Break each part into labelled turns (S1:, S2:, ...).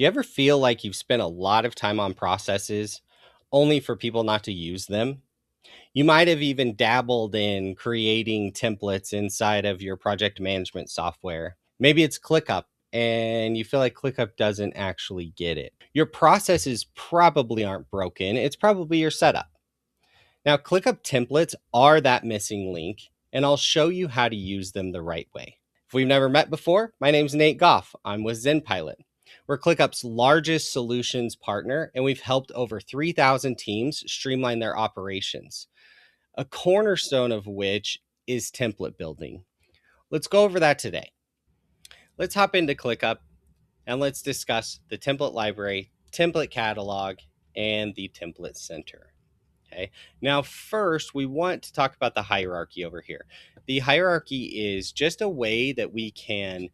S1: Do you ever feel like you've spent a lot of time on processes only for people not to use them? You might have even dabbled in creating templates inside of your project management software. Maybe it's ClickUp and you feel like ClickUp doesn't actually get it. Your processes probably aren't broken, it's probably your setup. Now, ClickUp templates are that missing link, and I'll show you how to use them the right way. If we've never met before, my name's Nate Goff. I'm with Zenpilot. We're ClickUp's largest solutions partner, and we've helped over 3,000 teams streamline their operations, a cornerstone of which is template building. Let's go over that today. Let's hop into ClickUp and let's discuss the template library, template catalog, and the template center. Okay. Now, first, we want to talk about the hierarchy over here. The hierarchy is just a way that we can,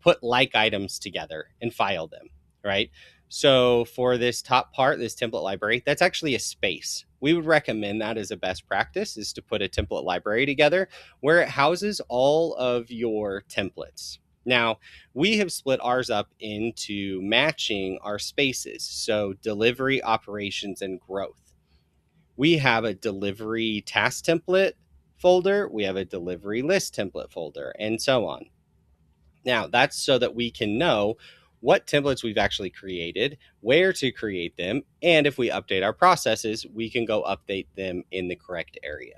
S1: put like items together and file them, right? So for this top part, this template library, that's actually a space. We would recommend that as a best practice is to put a template library together where it houses all of your templates. Now, we have split ours up into matching our spaces. So delivery, operations, and growth. We have a delivery task template folder, we have a delivery list template folder, and so on. Now, that's so that we can know what templates we've actually created, where to create them, and if we update our processes, we can go update them in the correct area.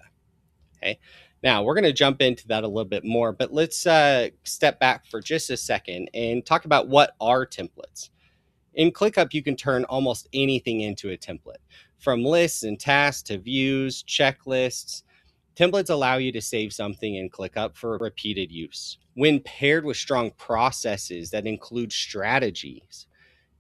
S1: Okay. Now, we're going to jump into that a little bit more, but let's step back for just a second and talk about what are templates. In ClickUp, you can turn almost anything into a template, from lists and tasks to views, checklists. Templates allow you to save something in ClickUp for repeated use. When paired with strong processes that include strategies,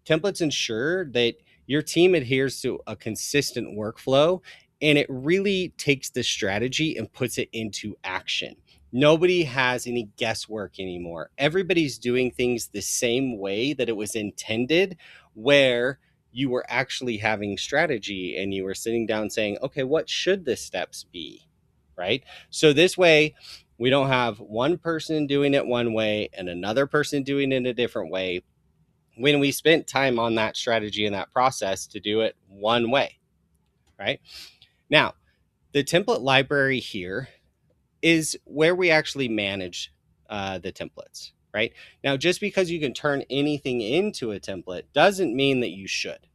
S1: templates ensure that your team adheres to a consistent workflow, and it really takes the strategy and puts it into action. Nobody has any guesswork anymore. Everybody's doing things the same way that it was intended, where you were actually having strategy and you were sitting down saying, okay, what should the steps be? Right? So this way, we don't have one person doing it one way and another person doing it a different way when we spent time on that strategy and that process to do it one way, right? Now, the template library here is where we actually manage the templates, right? Now, just because you can turn anything into a template doesn't mean that you should,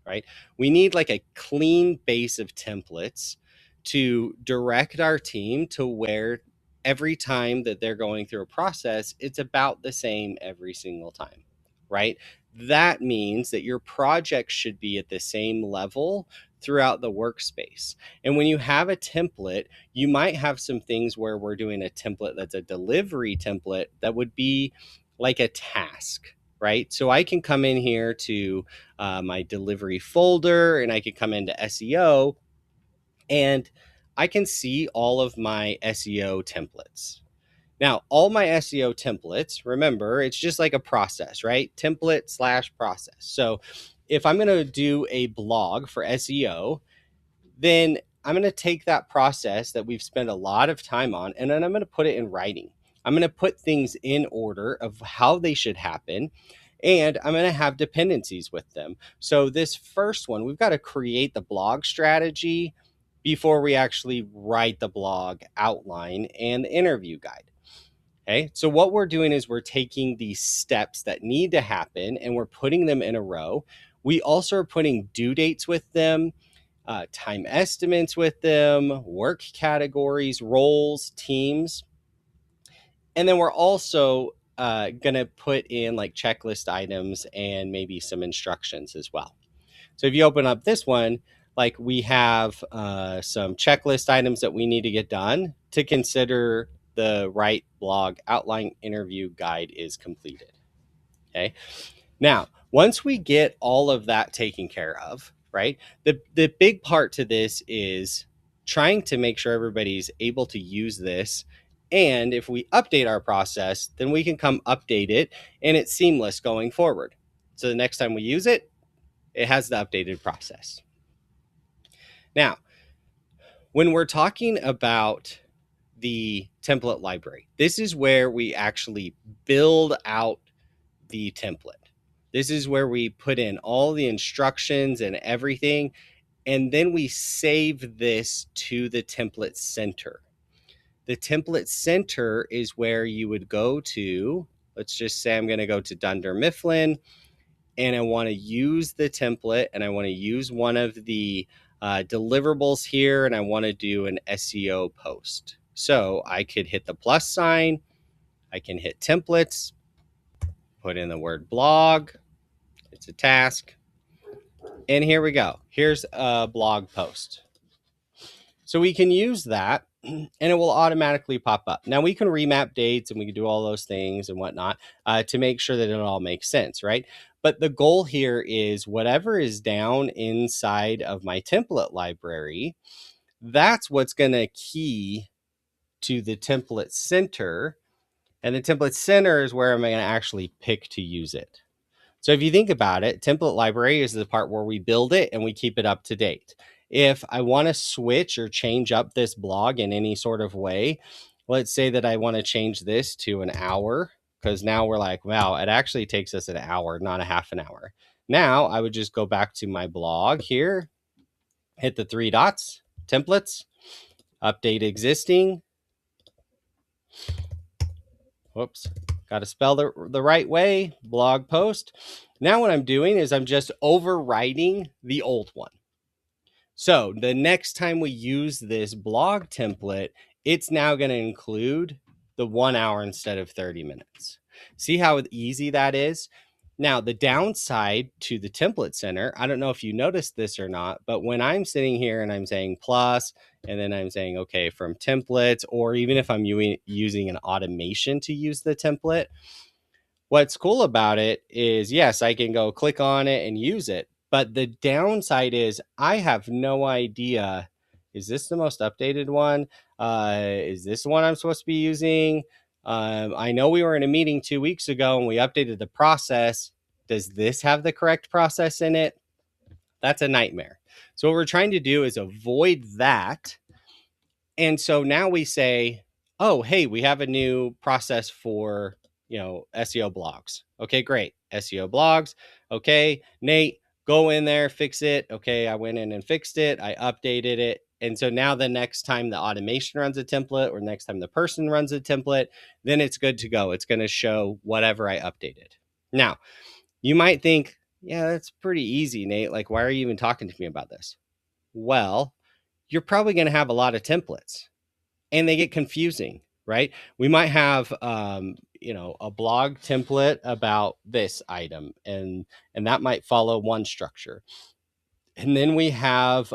S1: right? We need like a clean base of templates to direct our team to where every time that they're going through a process, it's about the same every single time, right? That means that your project should be at the same level throughout the workspace. And when you have a template, you might have some things where we're doing a template that's a delivery template that would be like a task, right? So I can come in here to my delivery folder and I can come into SEO and I can see all of my SEO templates. Now, all my SEO templates, remember, it's just like a process, right? Template/process. So if I'm going to do a blog for SEO, then I'm going to take that process that we've spent a lot of time on, and then I'm going to put it in writing. I'm going to put things in order of how they should happen, and I'm going to have dependencies with them. So this first one, we've got to create the blog strategy before we actually write the blog outline and the interview guide. Okay, so what we're doing is we're taking these steps that need to happen and we're putting them in a row. We also are putting due dates with them, time estimates with them, work categories, roles, teams. And then we're also going to put in like checklist items and maybe some instructions as well. So if you open up this one, like we have some checklist items that we need to get done to consider the right blog outline interview guide is completed. Okay. Now, once we get all of that taken care of, right, the big part to this is trying to make sure everybody's able to use this. And if we update our process, then we can come update it and it's seamless going forward. So the next time we use it, it has the updated process. Now, when we're talking about the template library, this is where we actually build out the template. This is where we put in all the instructions and everything, and then we save this to the template center. The template center is where you would go to, let's just say I'm going to go to Dunder Mifflin, and I want to use the template, and I want to use one of the deliverables here, and I want to do an SEO post. So I could hit the plus sign, I can hit templates, put in the word blog, it's a task, and here we go. Here's a blog post. So we can use that and it will automatically pop up. Now we can remap dates and we can do all those things and whatnot to make sure that it all makes sense, right? But the goal here is whatever is down inside of my template library, that's what's going to key to the template center. And the template center is where I'm going to actually pick to use it. So if you think about it, template library is the part where we build it and we keep it up to date. If I want to switch or change up this blog in any sort of way, let's say that I want to change this to an hour, because now we're like, wow, it actually takes us an hour, not a half an hour. Now I would just go back to my blog here, hit the three dots, templates, update existing. Whoops, got to spell the right way, blog post. Now what I'm doing is I'm just overwriting the old one. So the next time we use this blog template, it's now going to include the 1 hour instead of 30 minutes. See how easy that is? Now, the downside to the template center, I don't know if you noticed this or not, but when I'm sitting here and I'm saying plus, and then I'm saying, okay, from templates, or even if I'm using an automation to use the template, what's cool about it is, yes, I can go click on it and use it. But the downside is I have no idea, is this the most updated one? Is this the one I'm supposed to be using? I know we were in a meeting 2 weeks ago and we updated the process. Does this have the correct process in it? That's a nightmare. So what we're trying to do is avoid that. And so now we say, oh, hey, we have a new process for, SEO blogs. Okay, great. SEO blogs. Okay, Nate, go in there, fix it. Okay, I went in and fixed it. I updated it. And so now the next time the automation runs a template or next time the person runs a template, then it's good to go. It's going to show whatever I updated. Now, you might think, yeah, that's pretty easy, Nate. Like, why are you even talking to me about this? Well, you're probably going to have a lot of templates and they get confusing, right? We might have, a blog template about this item and that might follow one structure. And then we have,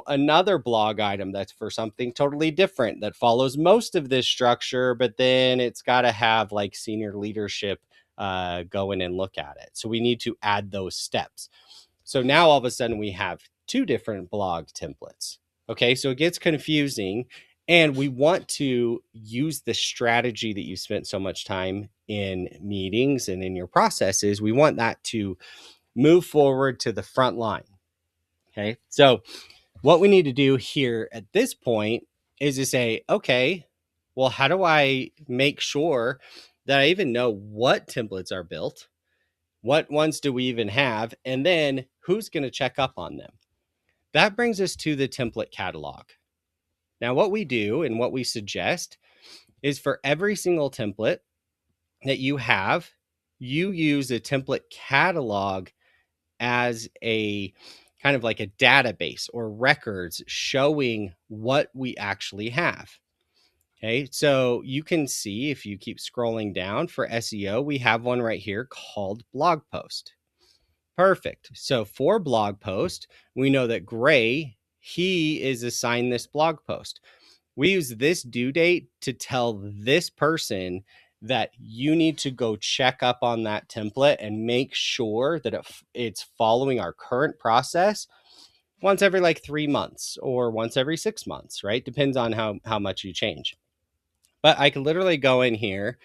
S1: another blog item that's for something totally different that follows most of this structure, but then it's got to have like senior leadership go in and look at it. So we need to add those steps. So now all of a sudden we have two different blog templates. Okay, so it gets confusing and we want to use the strategy that you spent so much time in meetings and in your processes. We want that to move forward to the front line. Okay, so what we need to do here at this point is to say, okay, well, how do I make sure that I even know what templates are built? What ones do we even have? And then who's going to check up on them? That brings us to the template catalog. Now, what we do and what we suggest is for every single template that you have, you use a template catalog as a kind of like a database or records showing what we actually have. Okay, so you can see if you keep scrolling down for SEO, we have one right here called blog post. Perfect. So for blog post, we know that Gray, he is assigned this blog post. We use this due date to tell this person that you need to go check up on that template and make sure that it's following our current process once every like 3 months or once every 6 months, right? Depends on how much you change. But I can literally go in here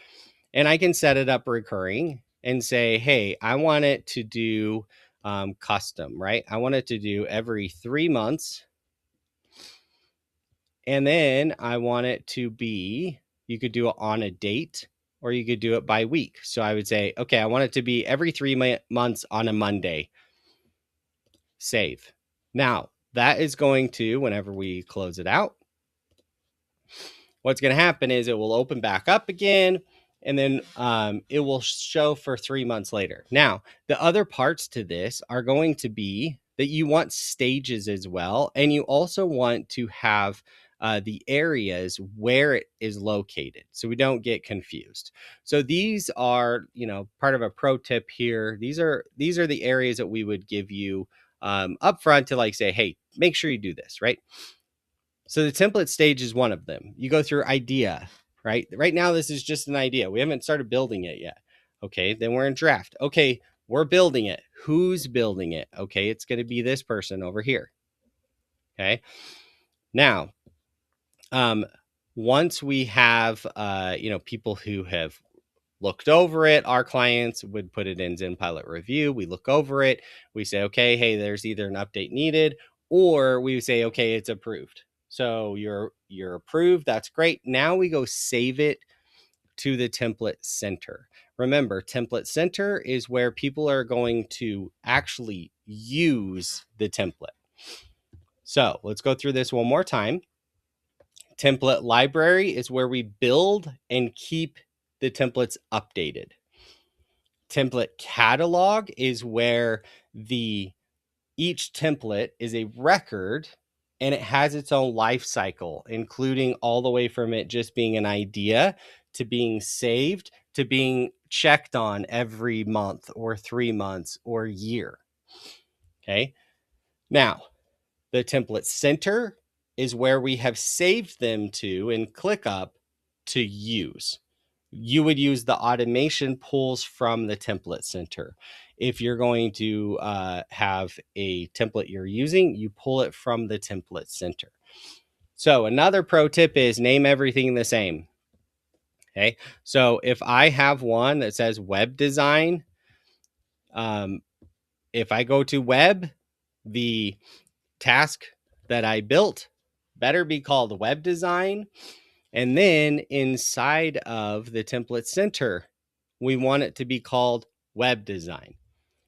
S1: and I can set it up recurring and say, hey, I want it to do custom, right? I want it to do every 3 months. And then I want it to be, you could do it on a date or you could do it by week. So I would say, okay, I want it to be every 3 months on a Monday. Save. Now, that is going to, whenever we close it out, what's going to happen is it will open back up again, and then it will show for 3 months later. Now, the other parts to this are going to be that you want stages as well, and you also want to have the areas where it is located, so we don't get confused. So these are, part of a pro tip here. These are the areas that we would give you up front to like say, hey, make sure you do this, right? So the template stage is one of them. You go through idea, right? Right now, this is just an idea. We haven't started building it yet. Okay, then we're in draft. Okay, we're building it. Who's building it? Okay, it's going to be this person over here. Okay, now, once we have, people who have looked over it, our clients would put it in Zenpilot review. We look over it. We say, okay, hey, there's either an update needed, or we say, okay, it's approved. So you're approved. That's great. Now we go save it to the Template Center. Remember, Template Center is where people are going to actually use the template. So let's go through this one more time. Template Library is where we build and keep the templates updated. Template Catalog is where each template is a record, and it has its own life cycle, including all the way from it just being an idea to being saved to being checked on every month or 3 months or year. Okay. Now, the Template Center is where we have saved them to in ClickUp to use. You would use the automation pulls from the Template Center. If you're going to have a template you're using, you pull it from the Template Center. So another pro tip is name everything the same. Okay, so if I have one that says web design, if I go to web, the task that I built better be called web design. And then inside of the Template Center, we want it to be called web design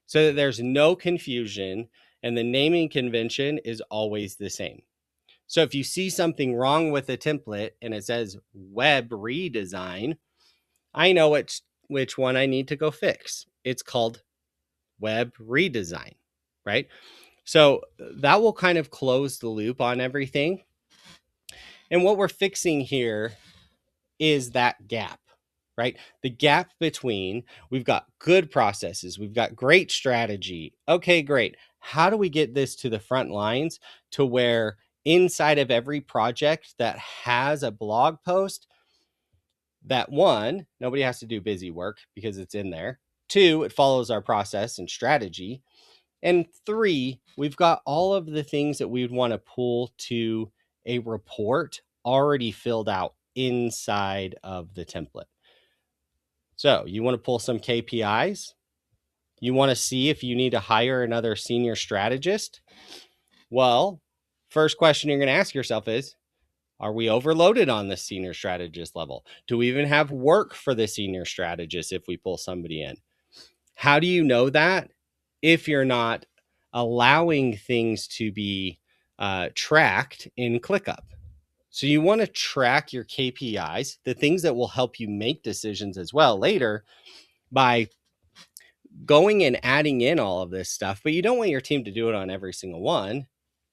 S1: so that there's no confusion and the naming convention is always the same. So if you see something wrong with a template and it says web redesign, I know which one I need to go fix. It's called web redesign, right? So that will kind of close the loop on everything. And what we're fixing here is that gap, right? The gap between we've got good processes, we've got great strategy. Okay, great. How do we get this to the front lines to where inside of every project that has a blog post, that one, nobody has to do busy work because it's in there. Two, it follows our process and strategy. And three, we've got all of the things that we would want to pull to a report already filled out inside of the template. So you want to pull some KPIs. You want to see if you need to hire another senior strategist. Well, first question you're going to ask yourself is, are we overloaded on the senior strategist level? Do we even have work for the senior strategist if we pull somebody in? How do you know that if you're not allowing things to be tracked in ClickUp? So you want to track your KPIs, the things that will help you make decisions as well later, by going and adding in all of this stuff. But you don't want your team to do it on every single one.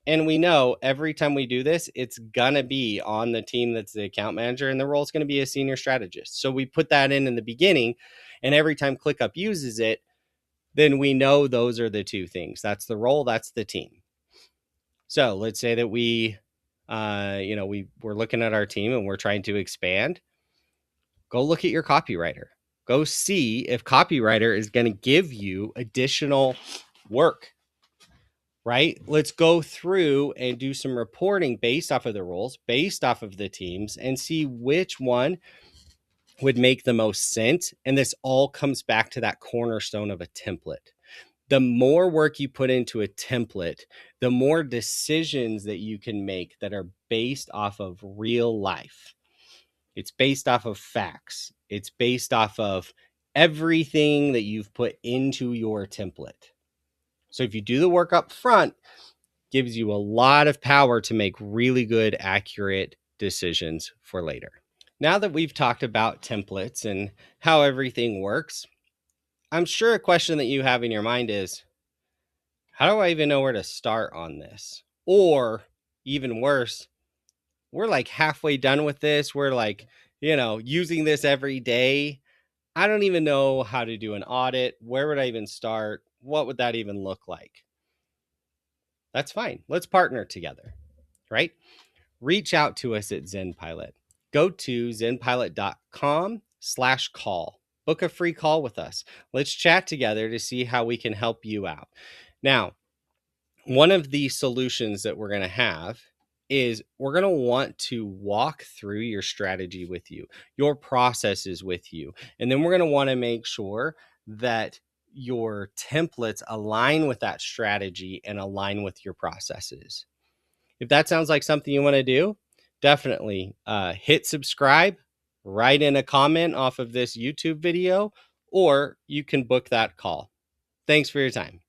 S1: And we know every time we do this, it's going to be on the team that's the account manager, and the role is going to be a senior strategist. So we put that in the beginning, and every time ClickUp uses it, then we know those are the two things. That's the role, that's the team. So let's say that we're looking at our team and we're trying to expand. Go look at your copywriter. Go see if copywriter is going to give you additional work, right? Let's go through and do some reporting based off of the roles, based off of the teams, and see which one would make the most sense. And this all comes back to that cornerstone of a template. The more work you put into a template, the more decisions that you can make that are based off of real life. It's based off of facts. It's based off of everything that you've put into your template. So if you do the work up front, gives you a lot of power to make really good, accurate decisions for later. Now that we've talked about templates and how everything works, I'm sure a question that you have in your mind is, how do I even know where to start on this? Or even worse, we're like halfway done with this. We're like, using this every day. I don't even know how to do an audit. Where would I even start? What would that even look like? That's fine. Let's partner together, right? Reach out to us at Zenpilot. Go to zenpilot.com/call. Book a free call with us. Let's chat together to see how we can help you out. Now, one of the solutions that we're going to have is we're going to want to walk through your strategy with you, your processes with you. And then we're going to want to make sure that your templates align with that strategy and align with your processes. If that sounds like something you want to do, definitely hit subscribe, write in a comment off of this YouTube video, or you can book that call. Thanks for your time.